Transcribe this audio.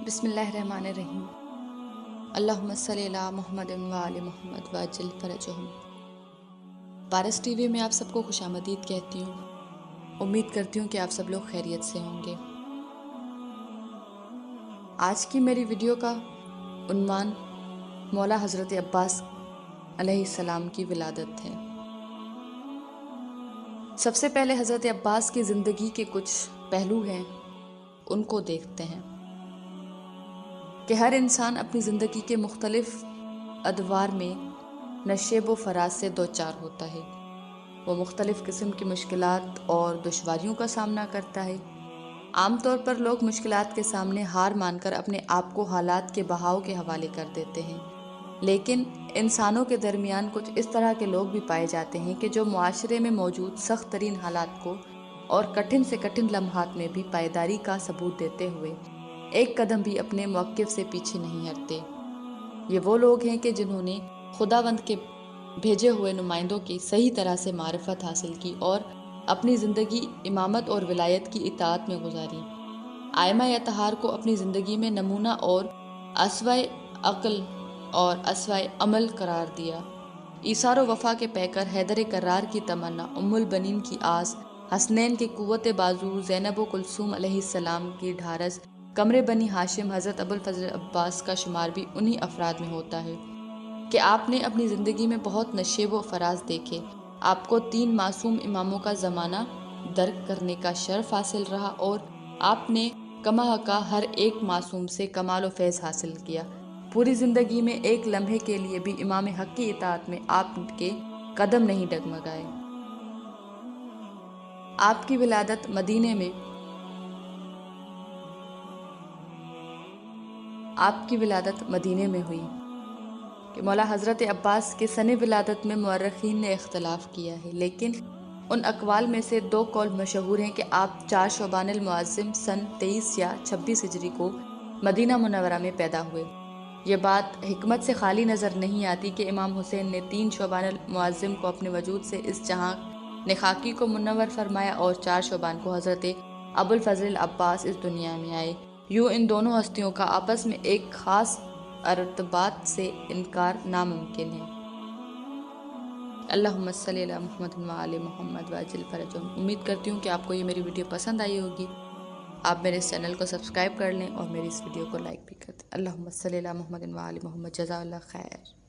بسم اللہ الرحمن الرحیم۔ اللہم صلی علی محمد و آل محمد وعجل فرجہم۔ پارس ٹی وی میں آپ سب کو خوش آمدید کہتی ہوں۔ امید کرتی ہوں کہ آپ سب لوگ خیریت سے ہوں گے۔ آج کی میری ویڈیو کا عنوان مولا حضرت عباس علیہ السلام کی ولادت ہے۔ سب سے پہلے حضرت عباس کی زندگی کے کچھ پہلو ہیں، ان کو دیکھتے ہیں کہ ہر انسان اپنی زندگی کے مختلف ادوار میں نشیب و فراز سے دوچار ہوتا ہے۔ وہ مختلف قسم کی مشکلات اور دشواریوں کا سامنا کرتا ہے۔ عام طور پر لوگ مشکلات کے سامنے ہار مان کر اپنے آپ کو حالات کے بہاؤ کے حوالے کر دیتے ہیں، لیکن انسانوں کے درمیان کچھ اس طرح کے لوگ بھی پائے جاتے ہیں کہ جو معاشرے میں موجود سخت ترین حالات کو اور کٹھن سے کٹھن لمحات میں بھی پائیداری کا ثبوت دیتے ہوئے ایک قدم بھی اپنے موقف سے پیچھے نہیں ہٹتے۔ یہ وہ لوگ ہیں کہ جنہوں نے خداوند کے بھیجے ہوئے نمائندوں کی صحیح طرح سے معرفت حاصل کی اور اپنی زندگی امامت اور ولایت کی اطاعت میں گزاری۔ ائمہ اطہار کو اپنی زندگی میں نمونہ اور اسوہ عقل اور اسوہ عمل قرار دیا۔ ایثار و وفا کے پیکر، حیدر کرار کی تمنا، ام البنین کی آس، حسنین کی قوت بازو، زینب و کلثوم علیہ السلام کی ڈھارس، قمر بنی ہاشم حضرت ابوالفضل عباس کا شمار بھی انہی افراد میں ہوتا ہے کہ آپ نے اپنی زندگی میں بہت نشیب و فراز دیکھے۔ آپ کو 3 معصوم اماموں کا زمانہ درک کرنے کا شرف حاصل رہا اور آپ نے کما حقہ ہر ایک معصوم سے کمال و فیض حاصل کیا۔ پوری زندگی میں ایک لمحے کے لیے بھی امام حق کی اطاعت میں آپ کے قدم نہیں ڈگمگائے۔ آپ کی ولادت مدینے میں ہوئی کہ مولا حضرت عباس کے سن ولادت میں مورخین نے اختلاف کیا ہے، لیکن ان اقوال میں سے 2 قول مشہور ہیں کہ آپ 4 شعبان المعظم سن 23 یا 26 ہجری کو مدینہ منورہ میں پیدا ہوئے۔ یہ بات حکمت سے خالی نظر نہیں آتی کہ امام حسین نے 3 شعبان المعظم کو اپنے وجود سے اس جہاں نخاکی کو منور فرمایا اور 4 شعبان کو حضرت ابوالفضل عباس اس دنیا میں آئے۔ یوں ان دونوں ہستیوں کا آپس میں ایک خاص ارتباط سے انکار ناممکن ہے۔ اللہم صلی علی محمد و آل محمد وعجل فرجہم۔ امید کرتی ہوں کہ آپ کو یہ میری ویڈیو پسند آئی ہوگی۔ آپ میرے اس چینل کو سبسکرائب کر لیں اور میری اس ویڈیو کو لائک بھی کر دیں۔ اللہم صلی علی محمد و آل محمد۔ جزاک اللہ خیر۔